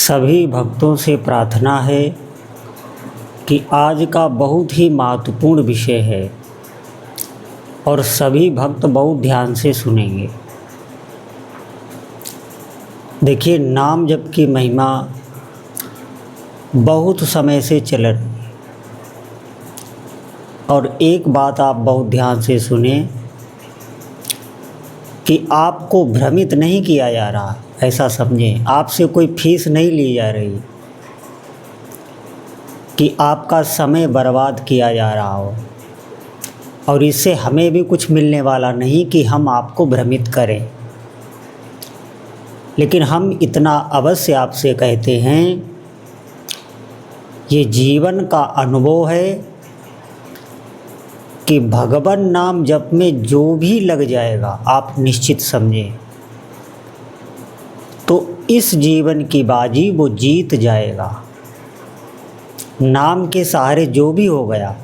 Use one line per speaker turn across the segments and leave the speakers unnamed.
सभी भक्तों से प्रार्थना है कि आज का बहुत ही महत्वपूर्ण विषय है और सभी भक्त बहुत ध्यान से सुनेंगे। देखिए, नाम जप की महिमा बहुत समय से चल रही है और एक बात आप बहुत ध्यान से सुने कि आपको भ्रमित नहीं किया जा रहा, ऐसा समझें। आपसे कोई फीस नहीं ली जा रही कि आपका समय बर्बाद किया जा रहा हो और इससे हमें भी कुछ मिलने वाला नहीं कि हम आपको भ्रमित करें। लेकिन हम इतना अवश्य आपसे कहते हैं, ये जीवन का अनुभव है कि भगवान नाम जप में जो भी लग जाएगा आप निश्चित समझें तो इस जीवन की बाजी वो जीत जाएगा। नाम के सहारे जो भी हो गया,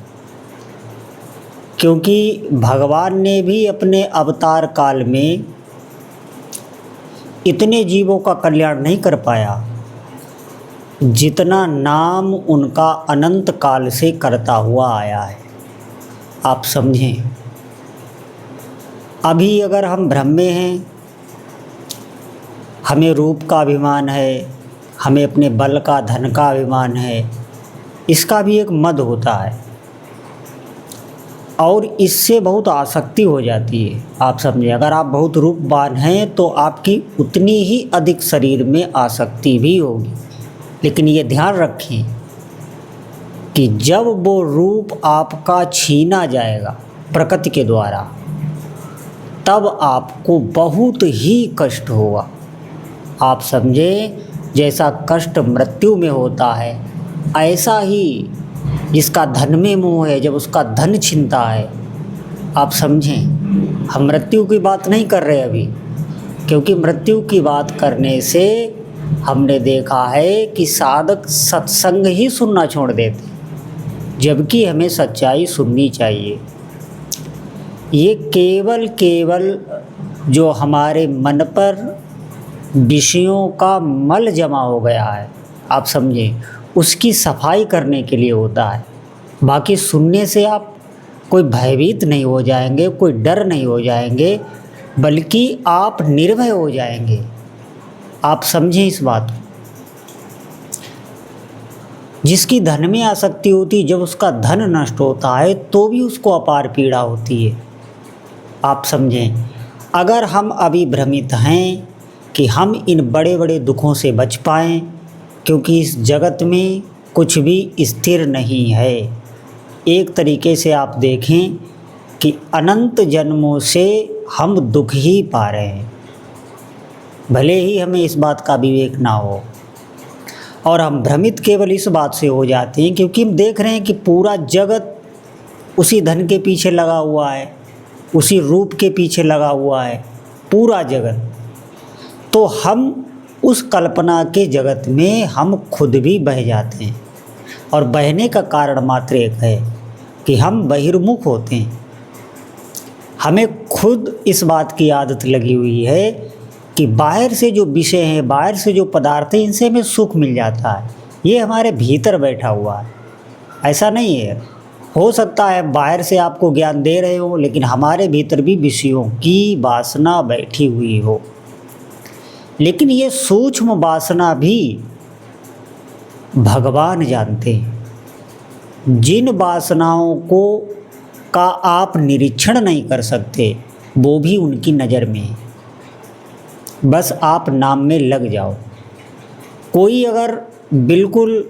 क्योंकि भगवान ने भी अपने अवतार काल में इतने जीवों का कल्याण नहीं कर पाया जितना नाम उनका अनंत काल से करता हुआ आया है। आप समझें, अभी अगर हम भ्रम में हैं, हमें रूप का अभिमान है, हमें अपने बल का धन का अभिमान है, इसका भी एक मद होता है और इससे बहुत आसक्ति हो जाती है। आप समझें, अगर आप बहुत रूपवान हैं तो आपकी उतनी ही अधिक शरीर में आसक्ति भी होगी। लेकिन ये ध्यान रखें कि जब वो रूप आपका छीना जाएगा प्रकृति के द्वारा, तब आपको बहुत ही कष्ट होगा। आप समझें, जैसा कष्ट मृत्यु में होता है, ऐसा ही जिसका धन में मोह है, जब उसका धन छिनता है, आप समझें, हम मृत्यु की बात नहीं कर रहे अभी, क्योंकि मृत्यु की बात करने से हमने देखा है कि साधक सत्संग ही सुनना छोड़ देते, जबकि हमें सच्चाई सुननी चाहिए। ये केवल जो हमारे मन पर विषयों का मल जमा हो गया है, आप समझें, उसकी सफाई करने के लिए होता है। बाकी सुनने से आप कोई भयभीत नहीं हो जाएंगे, कोई डर नहीं हो जाएंगे, बल्कि आप निर्भय हो जाएंगे। आप समझें इस बात को। जिसकी धन में आसक्ति होती, जब उसका धन नष्ट होता है तो भी उसको अपार पीड़ा होती है। आप समझें, अगर हम अभी भ्रमित हैं कि हम इन बड़े बड़े दुखों से बच पाएँ, क्योंकि इस जगत में कुछ भी स्थिर नहीं है। एक तरीके से आप देखें कि अनंत जन्मों से हम दुख ही पा रहे हैं, भले ही हमें इस बात का विवेक ना हो। और हम भ्रमित केवल इस बात से हो जाते हैं क्योंकि हम देख रहे हैं कि पूरा जगत उसी धन के पीछे लगा हुआ है, उसी रूप के पीछे लगा हुआ है, पूरा जगत। तो हम उस कल्पना के जगत में हम खुद भी बह जाते हैं और बहने का कारण मात्र एक है कि हम बहिर्मुख होते हैं। हमें खुद इस बात की आदत लगी हुई है कि बाहर से जो विषय हैं, बाहर से जो पदार्थ हैं, इनसे हमें सुख मिल जाता है। ये हमारे भीतर बैठा हुआ है, ऐसा नहीं है। हो सकता है बाहर से आपको ज्ञान दे रहे हो, लेकिन हमारे भीतर भी विषयों की वासना बैठी हुई हो। लेकिन ये सूक्ष्म वासना भी भगवान जानते हैं। जिन वासनाओं को का आप निरीक्षण नहीं कर सकते, वो भी उनकी नज़र में है। बस आप नाम में लग जाओ। कोई अगर बिल्कुल,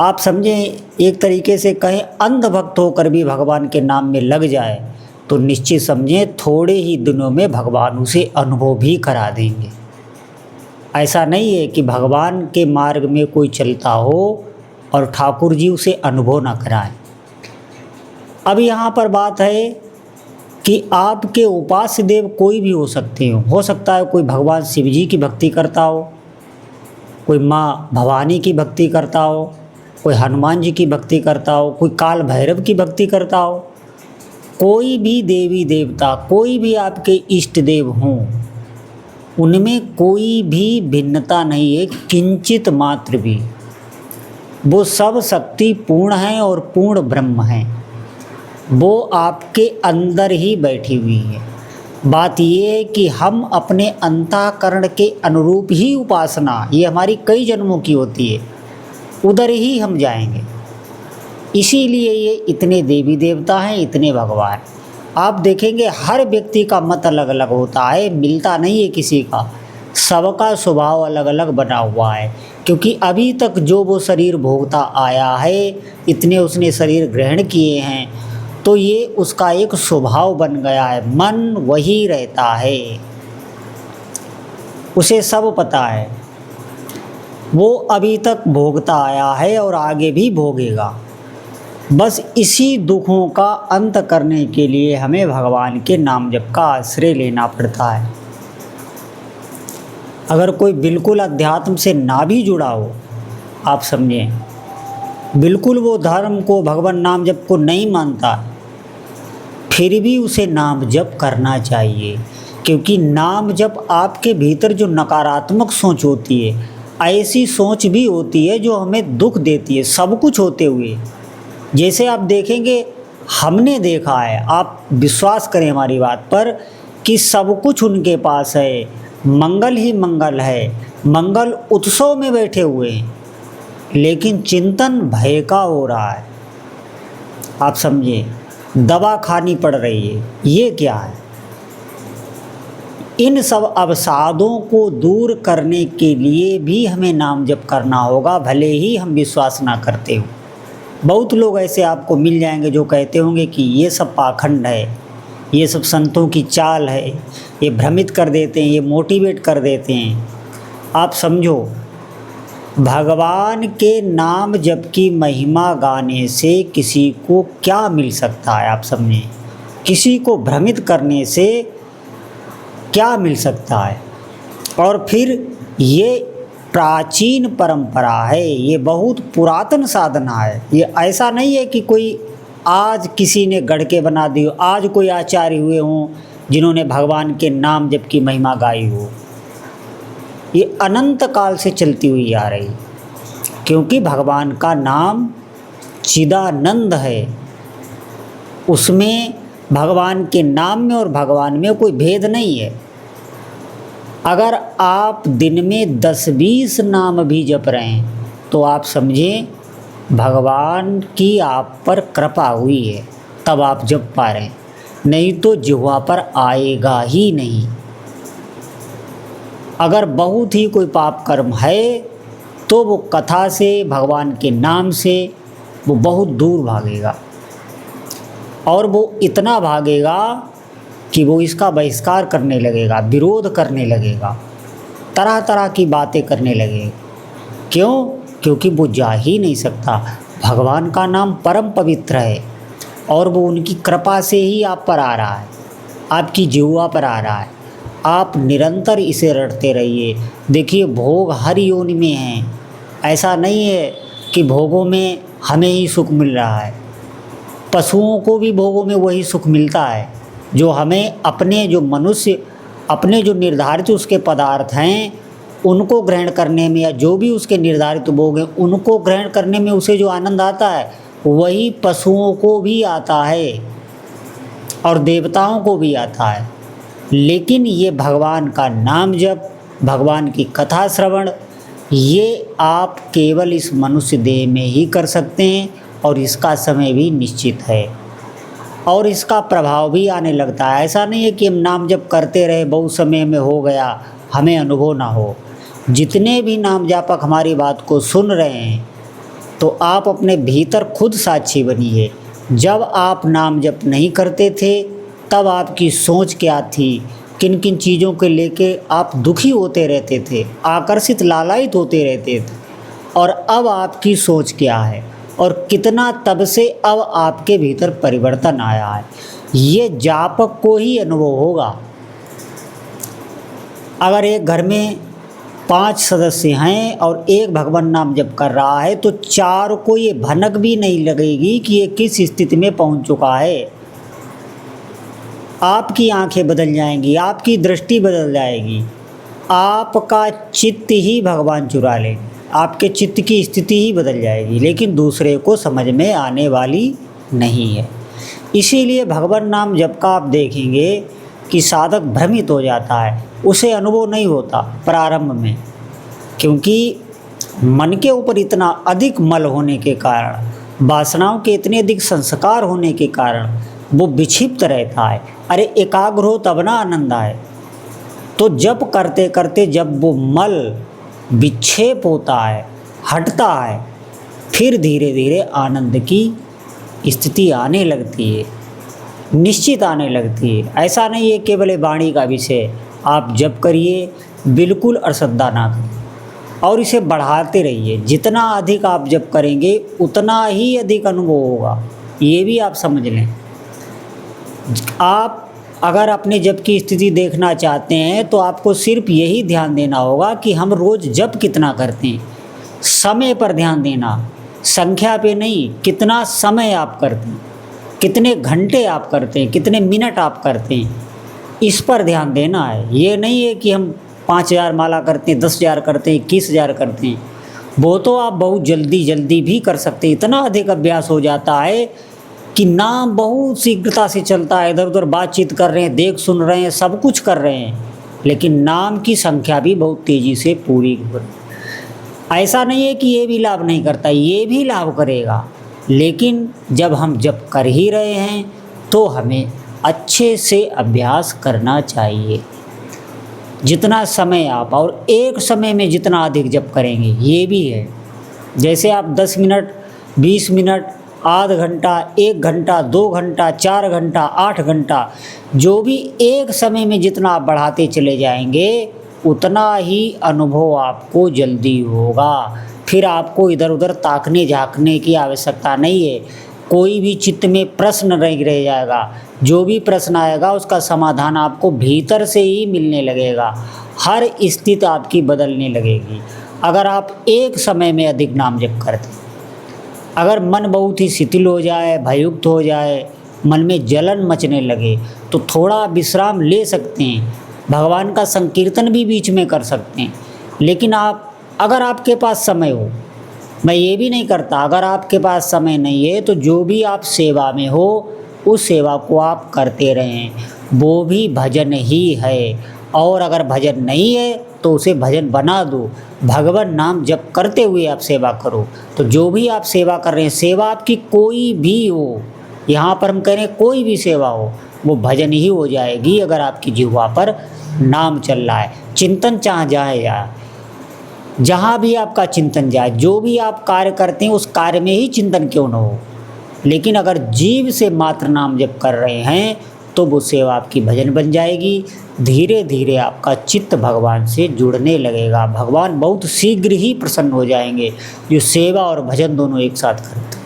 आप समझें, एक तरीके से कहें अंध भक्त होकर भी भगवान के नाम में लग जाए, तो निश्चित समझें थोड़े ही दिनों में भगवान उसे अनुभव भी करा देंगे। ऐसा नहीं है कि भगवान के मार्ग में कोई चलता हो और ठाकुर जी उसे अनुभव ना कराएं। अब यहाँ पर बात है कि आपके उपास्य देव कोई भी हो सकते हो सकता है कोई भगवान शिव जी की भक्ति करता हो, कोई माँ भवानी की भक्ति करता हो, कोई हनुमान जी की भक्ति करता हो, कोई काल भैरव की भक्ति करता हो। कोई भी देवी देवता, कोई भी आपके इष्ट देव हों, उनमें कोई भी भिन्नता नहीं है, किंचित मात्र भी। वो सब शक्ति पूर्ण हैं और पूर्ण ब्रह्म हैं। वो आपके अंदर ही बैठी हुई है। बात ये है कि हम अपने अंतःकरण के अनुरूप ही उपासना, ये हमारी कई जन्मों की होती है, उधर ही हम जाएंगे। इसीलिए ये इतने देवी देवता हैं, इतने भगवान। आप देखेंगे हर व्यक्ति का मत अलग अलग होता है, मिलता नहीं है किसी का। सबका स्वभाव अलग अलग बना हुआ है, क्योंकि अभी तक जो वो शरीर भोगता आया है, इतने उसने शरीर ग्रहण किए हैं, तो ये उसका एक स्वभाव बन गया है। मन वही रहता है, उसे सब पता है। वो अभी तक भोगता आया है और आगे भी भोगेगा। बस इसी दुखों का अंत करने के लिए हमें भगवान के नाम जप का आश्रय लेना पड़ता है। अगर कोई बिल्कुल अध्यात्म से ना भी जुड़ा हो, आप समझें, बिल्कुल वो धर्म को, भगवान नाम जप को नहीं मानता, फिर भी उसे नाम जप करना चाहिए। क्योंकि नाम जप आपके भीतर जो नकारात्मक सोच होती है, ऐसी सोच भी होती है जो हमें दुख देती है, सब कुछ होते हुए। जैसे आप देखेंगे, हमने देखा है, आप विश्वास करें हमारी बात पर, कि सब कुछ उनके पास है, मंगल ही मंगल है, मंगल उत्सव में बैठे हुए हैं, लेकिन चिंतन भय का हो रहा है। आप समझिए, दवा खानी पड़ रही है, ये क्या है? इन सब अवसादों को दूर करने के लिए भी हमें नाम जप करना होगा, भले ही हम विश्वास ना करते हो। बहुत लोग ऐसे आपको मिल जाएंगे जो कहते होंगे कि ये सब पाखंड है, ये सब संतों की चाल है, ये भ्रमित कर देते हैं, ये मोटिवेट कर देते हैं। आप समझो, भगवान के नाम जप की महिमा गाने से किसी को क्या मिल सकता है? आप समझें, किसी को भ्रमित करने से क्या मिल सकता है? और फिर ये प्राचीन परंपरा है, ये बहुत पुरातन साधना है। ये ऐसा नहीं है कि कोई आज किसी ने गढ़ के बना दी हो, आज कोई आचार्य हुए हों जिन्होंने भगवान के नाम जप की महिमा गाई हो। ये अनंत काल से चलती हुई आ रही, क्योंकि भगवान का नाम चिदानंद है। उसमें भगवान के नाम में और भगवान में कोई भेद नहीं है। अगर आप दिन में 10-20 नाम भी जप रहे हैं तो आप समझें भगवान की आप पर कृपा हुई है, तब आप जप पा रहे हैं, नहीं तो जिह्वा पर आएगा ही नहीं। अगर बहुत ही कोई पाप कर्म है तो वो कथा से, भगवान के नाम से वो बहुत दूर भागेगा, और वो इतना भागेगा कि वो इसका बहिष्कार करने लगेगा, विरोध करने लगेगा, तरह तरह की बातें करने लगेगा। क्यों? क्योंकि वो जा ही नहीं सकता। भगवान का नाम परम पवित्र है और वो उनकी कृपा से ही आप पर आ रहा है, आपकी जिह्वा पर आ रहा है। आप निरंतर इसे रटते रहिए। देखिए, भोग हर योनि में हैं। ऐसा नहीं है कि भोगों में हमें ही सुख मिल रहा है, पशुओं को भी भोगों में वही सुख मिलता है जो हमें अपने जो निर्धारित उसके पदार्थ हैं उनको ग्रहण करने में, या जो भी उसके निर्धारित भोग हैं उनको ग्रहण करने में उसे जो आनंद आता है वही पशुओं को भी आता है और देवताओं को भी आता है। लेकिन ये भगवान का नाम जप, भगवान की कथा श्रवण, ये आप केवल इस मनुष्य देह में ही कर सकते हैं, और इसका समय भी निश्चित है और इसका प्रभाव भी आने लगता है। ऐसा नहीं है कि हम नाम जप करते रहे, बहुत समय में हो गया, हमें अनुभव ना हो। जितने भी नाम जापक हमारी बात को सुन रहे हैं, तो आप अपने भीतर खुद साक्षी बनिए। जब आप नाम जप नहीं करते थे तब आपकी सोच क्या थी, किन किन चीज़ों को लेके आप दुखी होते रहते थे, आकर्षित लालायित होते रहते थे, और अब आपकी सोच क्या है, और कितना तब से अब आपके भीतर परिवर्तन आया है, ये जापक को ही अनुभव होगा। अगर एक घर में 5 सदस्य हैं और एक भगवान नाम जप कर रहा है, तो 4 को ये भनक भी नहीं लगेगी कि ये किस स्थिति में पहुंच चुका है। आपकी आंखें बदल जाएंगी, आपकी दृष्टि बदल जाएगी, आपका चित्त ही भगवान चुरा लेंगे, आपके चित्त की स्थिति ही बदल जाएगी, लेकिन दूसरे को समझ में आने वाली नहीं है। इसीलिए भगवान नाम जप का आप देखेंगे कि साधक भ्रमित हो जाता है, उसे अनुभव नहीं होता प्रारंभ में, क्योंकि मन के ऊपर इतना अधिक मल होने के कारण, वासनाओं के इतने अधिक संस्कार होने के कारण वो विक्षिप्त रहता है। अरे एकाग्र हो तब ना आनंद आए। तो जप करते करते जब वो मल विक्षेप होता है, हटता है, फिर धीरे धीरे आनंद की स्थिति आने लगती है, निश्चित आने लगती है। ऐसा नहीं है केवल वाणी का विषय, आप जप करिए, बिल्कुल अश्रद्धा ना करें और इसे बढ़ाते रहिए। जितना अधिक आप जप करेंगे उतना ही अधिक अनुभव होगा, ये भी आप समझ लें। आप अगर अपने जप की स्थिति देखना चाहते हैं तो आपको सिर्फ यही ध्यान देना होगा कि हम रोज़ जप कितना करते हैं। समय पर ध्यान देना, संख्या पे नहीं, कितना समय आप करते हैं, कितने घंटे आप करते हैं, कितने मिनट आप करते हैं, इस पर ध्यान देना है। ये नहीं है कि हम 5000 माला करते हैं, 10,000 करते हैं, 21,000 करते हैं। वो तो आप बहुत जल्दी भी कर सकते हैं। इतना अधिक अभ्यास हो जाता है कि नाम बहुत शीघ्रता से चलता है, इधर उधर बातचीत कर रहे हैं, देख सुन रहे हैं, सब कुछ कर रहे हैं, लेकिन नाम की संख्या भी बहुत तेज़ी से पूरी हो रही है। ऐसा नहीं है कि ये भी लाभ नहीं करता, ये भी लाभ करेगा, लेकिन जब हम जप कर ही रहे हैं तो हमें अच्छे से अभ्यास करना चाहिए। जितना समय आप और एक समय में जितना अधिक जप करेंगे, ये भी है। जैसे आप 10 मिनट, 20 मिनट, आधा घंटा, 1 घंटा, 2 घंटा, 4 घंटा, 8 घंटा, जो भी एक समय में जितना आप बढ़ाते चले जाएंगे उतना ही अनुभव आपको जल्दी होगा। फिर आपको इधर उधर ताकने झाँकने की आवश्यकता नहीं है। कोई भी चित्त में प्रश्न नहीं रह जाएगा। जो भी प्रश्न आएगा उसका समाधान आपको भीतर से ही मिलने लगेगा। हर स्थिति आपकी बदलने लगेगी अगर आप एक समय में अधिक नाम जप करते हैं। अगर मन बहुत ही शिथिल हो जाए, भययुक्त हो जाए, मन में जलन मचने लगे तो थोड़ा विश्राम ले सकते हैं, भगवान का संकीर्तन भी बीच में कर सकते हैं। लेकिन अगर आपके पास समय हो, मैं ये भी नहीं करता, अगर आपके पास समय नहीं है तो जो भी आप सेवा में हो उस सेवा को आप करते रहें, वो भी भजन ही है। और अगर भजन नहीं है तो उसे भजन बना दो। भगवान नाम जप करते हुए आप सेवा करो। तो जो भी आप सेवा कर रहे हैं, सेवा आपकी कोई भी हो, यहाँ पर हम कह रहे हैं कोई भी सेवा हो, वो भजन ही हो जाएगी अगर आपकी जिह्वा पर नाम चल रहा है। चिंतन चाहे जाए, जहाँ भी आपका चिंतन जाए, जो भी आप कार्य करते हैं उस कार्य में ही चिंतन क्यों न हो, लेकिन अगर जीव से मात्र नाम जप कर रहे हैं तो वो सेवा आपकी भजन बन जाएगी। धीरे धीरे आपका चित्त भगवान से जुड़ने लगेगा। भगवान बहुत शीघ्र ही प्रसन्न हो जाएंगे जो सेवा और भजन दोनों एक साथ करते हैं।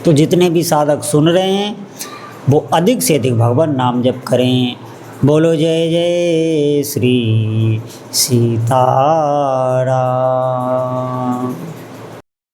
तो जितने भी साधक सुन रहे हैं वो अधिक से अधिक भगवान नाम जप करें। बोलो जय जय श्री सीताराम।